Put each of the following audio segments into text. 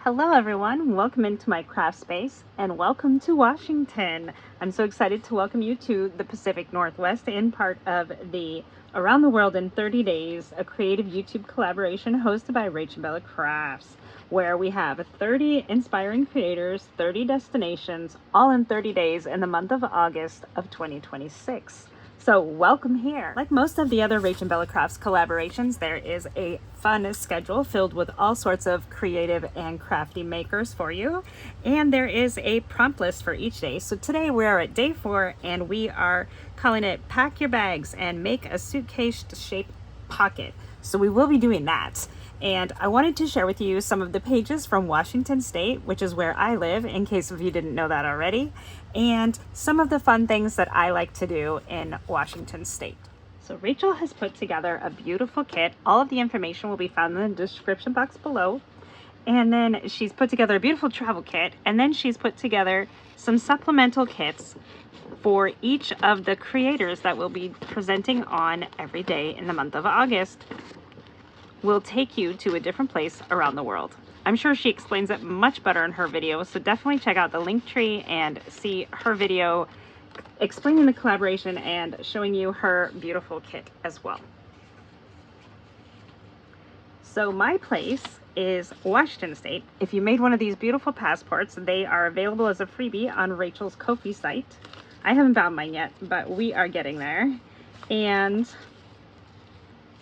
Hello everyone, welcome into my craft space and welcome to Washington. I'm so excited to welcome you to the Pacific Northwest and part of the Around the World in 30 Days, a creative YouTube collaboration hosted by Rachel Crafts, where we have 30 inspiring creators, 30 destinations, all in 30 days in the month of August of 2026. So welcome here. Like most of the other Rachel Crafts collaborations, there is a fun schedule filled with all sorts of creative and crafty makers for you. And there is a prompt list for each day. So today we are at day 4 and we are calling it Pack Your Bags and Make a Suitcase Shaped Pocket. So we will be doing that. And I wanted to share with you some of the pages from Washington State, which is where I live, in case if you didn't know that already, and some of the fun things that I like to do in Washington State. So Rachel has put together a beautiful kit. All of the information will be found in the description box below. And then she's put together a beautiful travel kit, and then she's put together some supplemental kits for each of the creators that will be presenting on every day in the month of August. Will take you to a different place around the world. I'm sure she explains it much better in her video, so definitely check out the link tree and see her video explaining the collaboration and showing you her beautiful kit as well. So my place is Washington State. If you made one of these beautiful passports, they are available as a freebie on Rachel's Ko-fi site. I haven't found mine yet, but we are getting there. And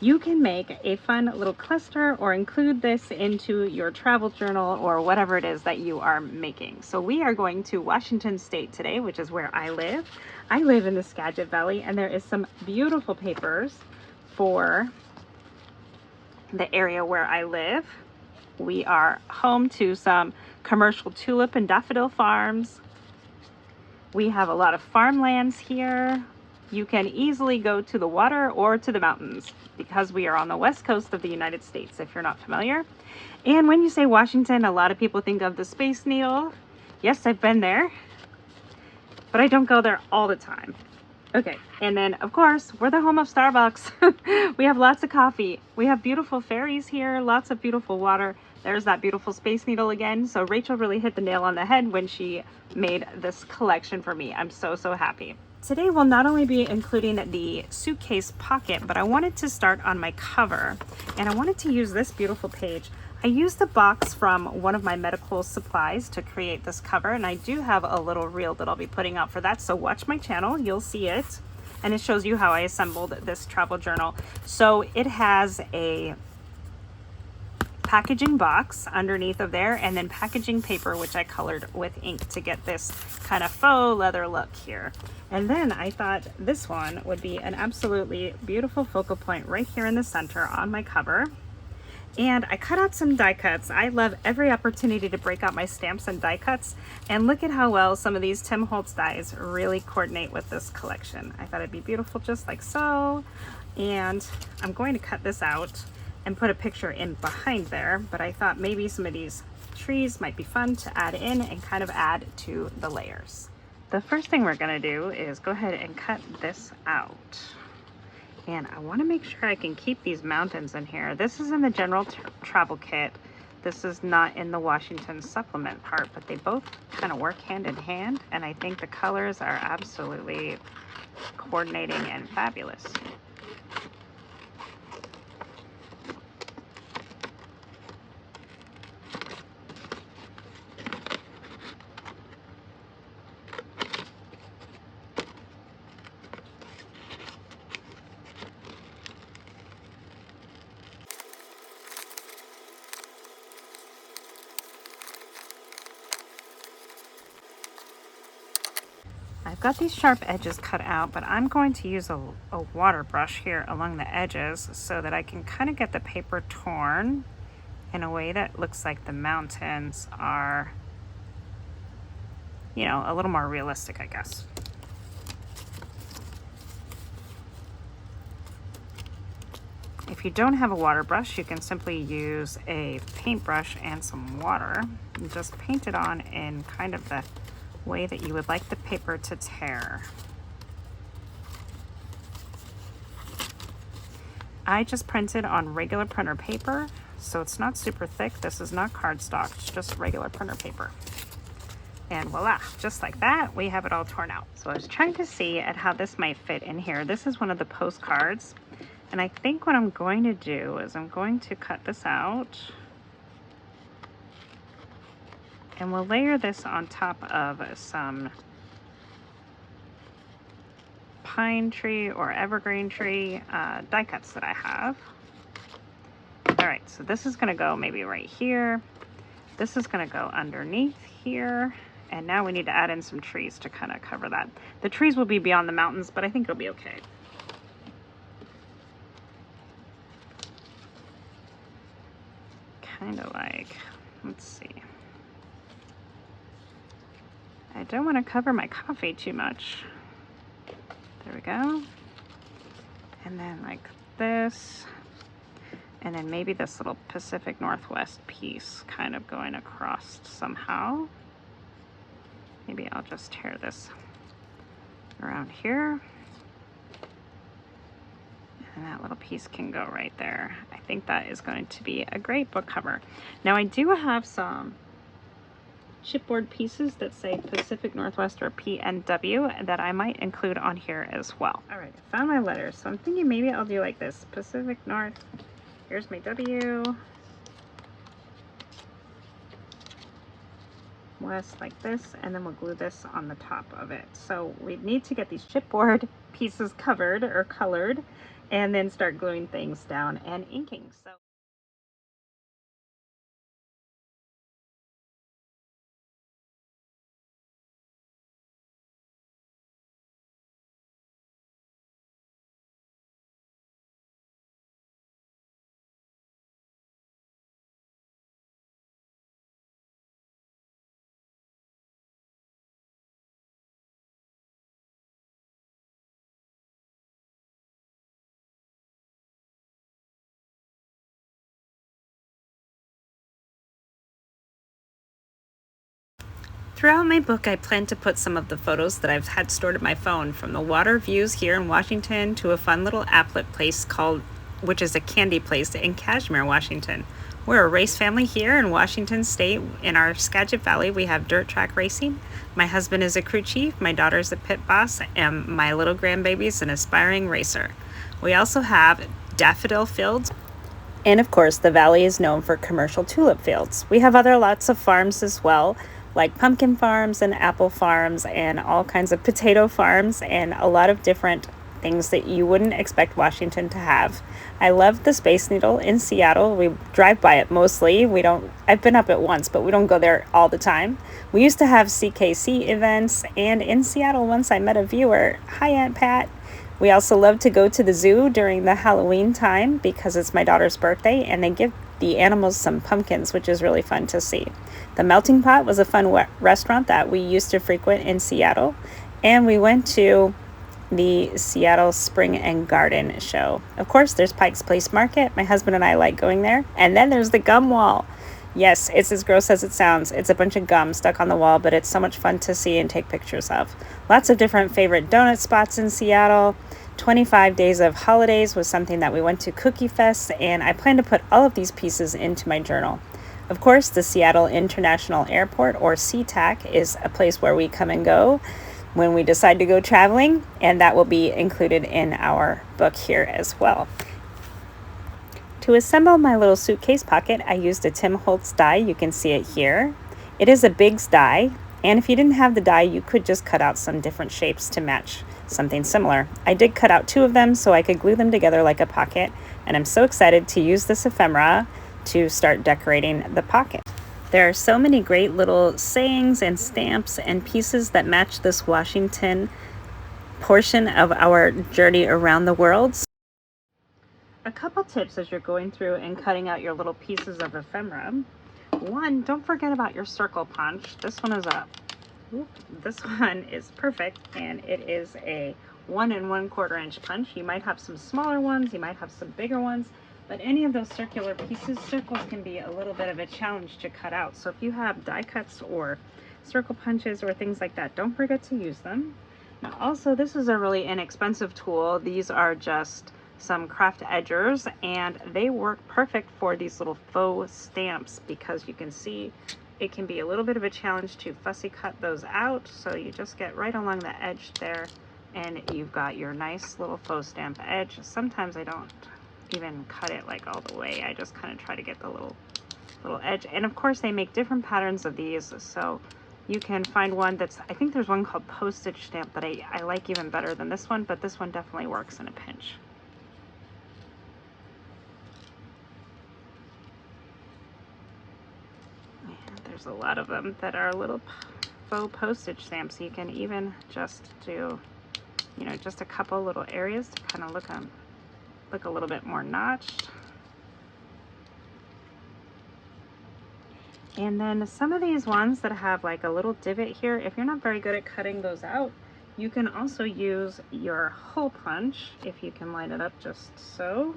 you can make a fun little cluster or include this into your travel journal or whatever it is that you are making. So we are going to Washington State today, which is where I live. I live in the Skagit Valley, and there is some beautiful papers for the area where I live. We are home to some commercial tulip and daffodil farms. We have a lot of farmlands here. You can easily go to the water or to the mountains because we are on the west coast of the United States, if you're not familiar. And when you say Washington, a lot of people think of the Space Needle. Yes, I've been there, but I don't go there all the time. Okay, and then of course, we're the home of Starbucks. We have lots of coffee. We have beautiful ferries here, lots of beautiful water. There's that beautiful Space Needle again. So Rachel really hit the nail on the head when she made this collection for me. I'm so happy. Today we'll not only be including the suitcase pocket, but I wanted to start on my cover, and I wanted to use this beautiful page. I used a box from one of my medical supplies to create this cover, and I do have a little reel that I'll be putting out for that, so watch my channel, you'll see it, and it shows you how I assembled this travel journal. So it has a packaging box underneath of there, and then packaging paper, which I colored with ink to get this kind of faux leather look here. And then I thought this one would be an absolutely beautiful focal point right here in the center on my cover. And I cut out some die cuts. I love every opportunity to break out my stamps and die cuts, and look at how well some of these Tim Holtz dies really coordinate with this collection. I thought it'd be beautiful just like so. And I'm going to cut this out and put a picture in behind there, but I thought maybe some of these trees might be fun to add in and kind of add to the layers. The first thing we're gonna do is go ahead and cut this out. And I wanna make sure I can keep these mountains in here. This is in the general travel kit. This is not in the Washington supplement part, but they both kind of work hand in hand, and I think the colors are absolutely coordinating and fabulous. I've got these sharp edges cut out, but I'm going to use a water brush here along the edges so that I can kind of get the paper torn in a way that looks like the mountains are, you know, a little more realistic, I guess. If you don't have a water brush, you can simply use a paintbrush and some water and just paint it on in kind of the way that you would like the paper to tear. I just printed on regular printer paper, So it's not super thick. This is not cardstock, it's just regular printer paper. And voila, just like that, we have it all torn out. So I was trying to see at how this might fit in here. This is one of the postcards. And I think what I'm going to do is I'm going to cut this out. And we'll layer this on top of some pine tree or evergreen tree die cuts that I have. All right, so this is gonna go maybe right here. This is gonna go underneath here. And now we need to add in some trees to kind of cover that. The trees will be beyond the mountains, but I think it'll be okay. Kind of like, let's see. I don't want to cover my coffee too much. There we go. And then like this. And then maybe this little Pacific Northwest piece kind of going across somehow. Maybe I'll just tear this around here. And that little piece can go right there. I think that is going to be a great book cover. Now I do have some chipboard pieces that say Pacific Northwest or PNW that I might include on here as well. All right, I found my letters. So I'm thinking maybe I'll do like this. Pacific North, here's my W. West like this, and then we'll glue this on the top of it. So we need to get these chipboard pieces covered or colored and then start gluing things down and inking. So throughout my book, I plan to put some of the photos that I've had stored in my phone, from the water views here in Washington to a fun little applet place which is a candy place in Kashmir, Washington. We're a race family here in Washington State. In our Skagit Valley, we have dirt track racing. My husband is a crew chief, my daughter's a pit boss, and my little grandbaby's an aspiring racer. We also have daffodil fields. And of course, the valley is known for commercial tulip fields. We have other lots of farms as well, like pumpkin farms and apple farms and all kinds of potato farms and a lot of different things that you wouldn't expect Washington to have. I love the Space Needle in Seattle. We drive by it mostly. I've been up it once, but we don't go there all the time. We used to have CKC events, and in Seattle once I met a viewer. Hi, Aunt Pat. We also love to go to the zoo during the Halloween time because it's my daughter's birthday, and they give the animals some pumpkins, which is really fun to see. The Melting Pot was a fun restaurant that we used to frequent in Seattle, and we went to the Seattle Spring and Garden Show. Of course, there's Pike's Place Market. My husband and I like going there. And then there's the gum wall. Yes, it's as gross as it sounds. It's a bunch of gum stuck on the wall, but it's so much fun to see and take pictures of. Lots of different favorite donut spots in Seattle. 25 Days of Holidays was something that we went to Cookie Fest, and I plan to put all of these pieces into my journal. Of course, the Seattle International Airport, or SeaTac, is a place where we come and go when we decide to go traveling, and that will be included in our book here as well. To assemble my little suitcase pocket, I used a Tim Holtz die. You can see it here. It is a bigz die, and if you didn't have the die, you could just cut out some different shapes to match something similar. I did cut out 2 of them so I could glue them together like a pocket, and I'm so excited to use this ephemera to start decorating the pocket. There are so many great little sayings and stamps and pieces that match this Washington portion of our journey around the world. A couple tips as you're going through and cutting out your little pieces of ephemera. One, don't forget about your circle punch. This one is perfect, and it is a 1 1/4 inch punch. You might have some smaller ones, you might have some bigger ones, but any of those circular pieces, circles can be a little bit of a challenge to cut out. So if you have die cuts or circle punches or things like that, don't forget to use them. Now also, this is a really inexpensive tool. These are just some craft edgers, and they work perfect for these little faux stamps because you can see it can be a little bit of a challenge to fussy cut those out. So you just get right along the edge there and you've got your nice little faux stamp edge. Sometimes I don't even cut it like all the way. I just kind of try to get the little edge. And of course they make different patterns of these, so you can find one that's, I think there's one called postage stamp that I like even better than this one, but this one definitely works in a pinch. And there's a lot of them that are little faux postage stamps. You can even just do, you know, just a couple little areas to kind of look a little bit more notched. And then some of these ones that have like a little divot here, if you're not very good at cutting those out, you can also use your hole punch. If you can line it up just so.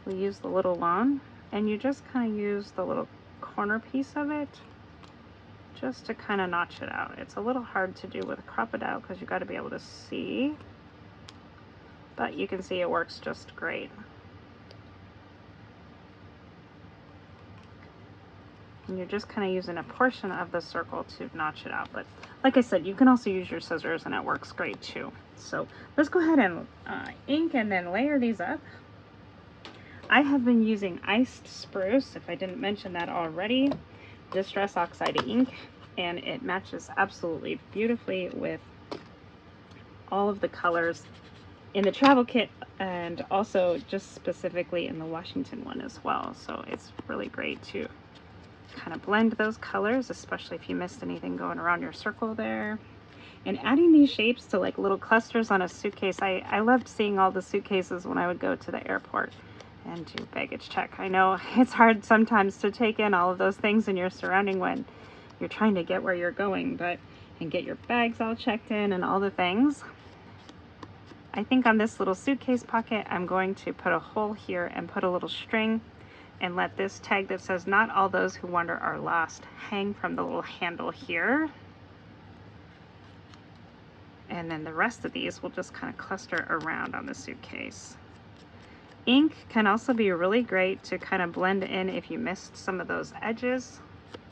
We use the little one, and you just kind of use the little corner piece of it just to kind of notch it out. It's a little hard to do with a crocodile because you got to be able to see, but you can see it works just great. And you're just kind of using a portion of the circle to notch it out. But like I said, you can also use your scissors and it works great too. So let's go ahead and ink and then layer these up. I have been using iced spruce, if I didn't mention that already, Distress Oxide ink, and it matches absolutely beautifully with all of the colors in the travel kit and also just specifically in the Washington one as well. So it's really great to kind of blend those colors, especially if you missed anything going around your circle there. And adding these shapes to like little clusters on a suitcase, I loved seeing all the suitcases when I would go to the airport and do baggage check. I know it's hard sometimes to take in all of those things in your surrounding when you're trying to get where you're going, and get your bags all checked in and all the things. I think on this little suitcase pocket, I'm going to put a hole here and put a little string and let this tag that says "Not all those who wander are lost" hang from the little handle here. And then the rest of these will just kind of cluster around on the suitcase. Ink can also be really great to kind of blend in if you missed some of those edges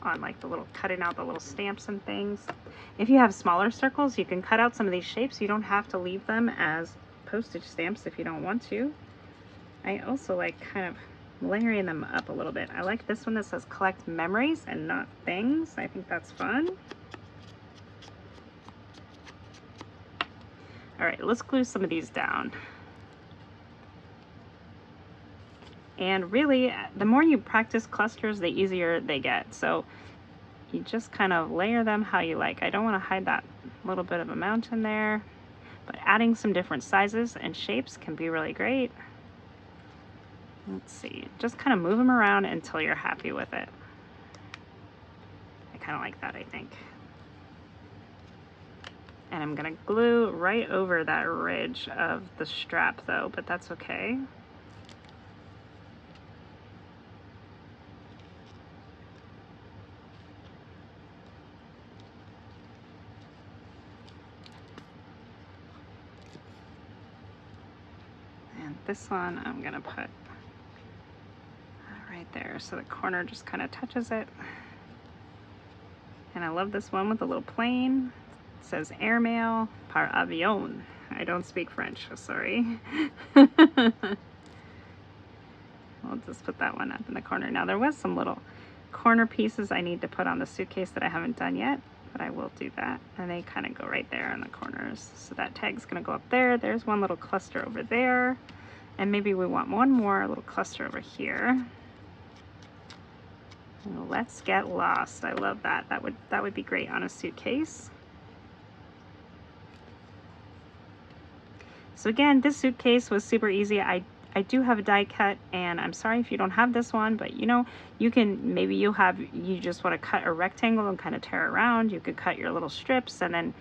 on like the little, cutting out the little stamps and things. If you have smaller circles, you can cut out some of these shapes. You don't have to leave them as postage stamps if you don't want to. I also like kind of layering them up a little bit. I like this one that says "Collect Memories" and not "Things." I think that's fun. All right, let's glue some of these down. And really, the more you practice clusters, the easier they get. So you just kind of layer them how you like. I don't want to hide that little bit of a mountain there, but adding some different sizes and shapes can be really great. Let's see, just kind of move them around until you're happy with it. I kind of like that, I think. And I'm gonna glue right over that ridge of the strap though, but that's okay. And this one I'm gonna put right there so the corner just kind of touches it. And I love this one with the little plane. It says "Airmail par avion." I don't speak French, sorry. I'll just put that one up in the corner. Now there was some little corner pieces I need to put on the suitcase that I haven't done yet, but I will do that. And they kind of go right there in the corners. So that tag's gonna go up there. There's one little cluster over there. And maybe we want one more little cluster over here. Let's get lost. I love that. That would be great on a suitcase. So again, this suitcase was super easy. I do have a die cut, and I'm sorry if you don't have this one, but you know, you can, maybe you just want to cut a rectangle and kind of tear around. You could cut your little strips, and then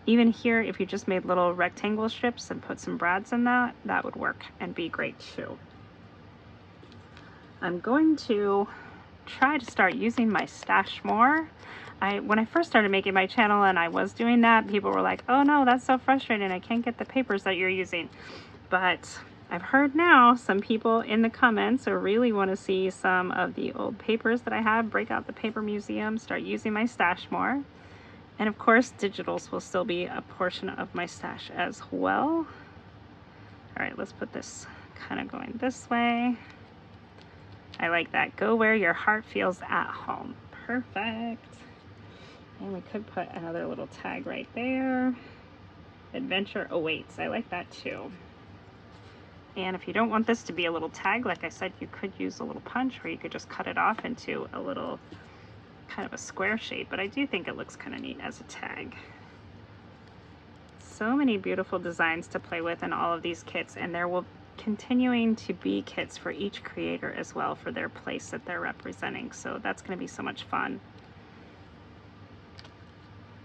even here, if you just made little rectangle strips and put some brads in that, that would work and be great too. I'm going to try to start using my stash more. When I first started making my channel and I was doing that, people were like, "Oh no, that's so frustrating. I can't get the papers that you're using." But I've heard now some people in the comments really want to see some of the old papers that I have, break out the paper museum, start using my stash more. And of course, digitals will still be a portion of my stash as well. All right, let's put this kind of going this way. I like that. Go where your heart feels at home. Perfect. And we could put another little tag right there. Adventure awaits. I like that too. And if you don't want this to be a little tag, like I said, you could use a little punch, or you could just cut it off into a little kind of a square shape, but I do think it looks kind of neat as a tag. So many beautiful designs to play with in all of these kits, and there will continuing to be kits for each creator as well for their place that they're representing, so that's going to be so much fun.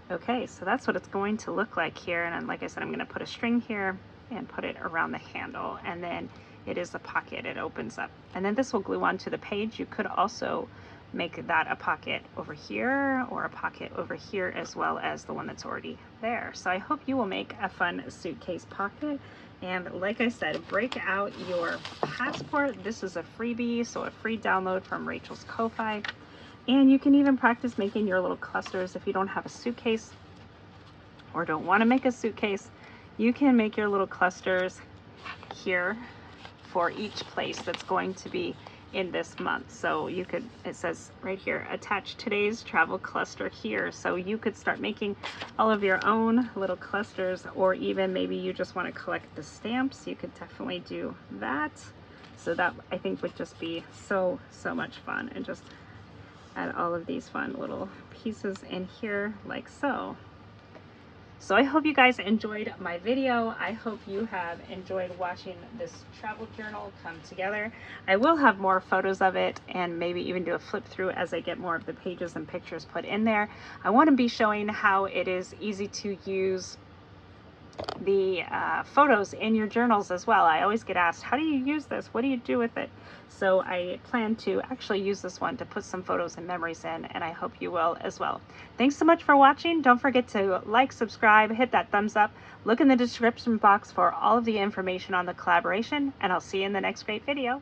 Okay, so that's what it's going to look like here, and then, like I said, I'm going to put a string here and put it around the handle, and then it is a pocket. It opens up, and then this will glue onto the page. You could also make that a pocket over here or a pocket over here, as well as the one that's already there. So I hope you will make a fun suitcase pocket. And like I said, break out your passport. This is a freebie, so a free download from Rachel's Ko-Fi. And you can even practice making your little clusters. If you don't have a suitcase or don't want to make a suitcase, you can make your little clusters here for each place that's going to be in this month. So you could, it says right here, attach today's travel cluster here. So you could start making all of your own little clusters, or even maybe you just want to collect the stamps. You could definitely do that. So that, I think, would just be so much fun, and just add all of these fun little pieces in here like so. So I hope you guys enjoyed my video. I hope you have enjoyed watching this travel journal come together. I will have more photos of it, and maybe even do a flip through as I get more of the pages and pictures put in there. I want to be showing how it is easy to use the photos in your journals as well. I always get asked, how do you use this? What do you do with it? So I plan to actually use this one to put some photos and memories in, and I hope you will as well. Thanks so much for watching. Don't forget to like, subscribe, hit that thumbs up. Look in the description box for all of the information on the collaboration, and I'll see you in the next great video.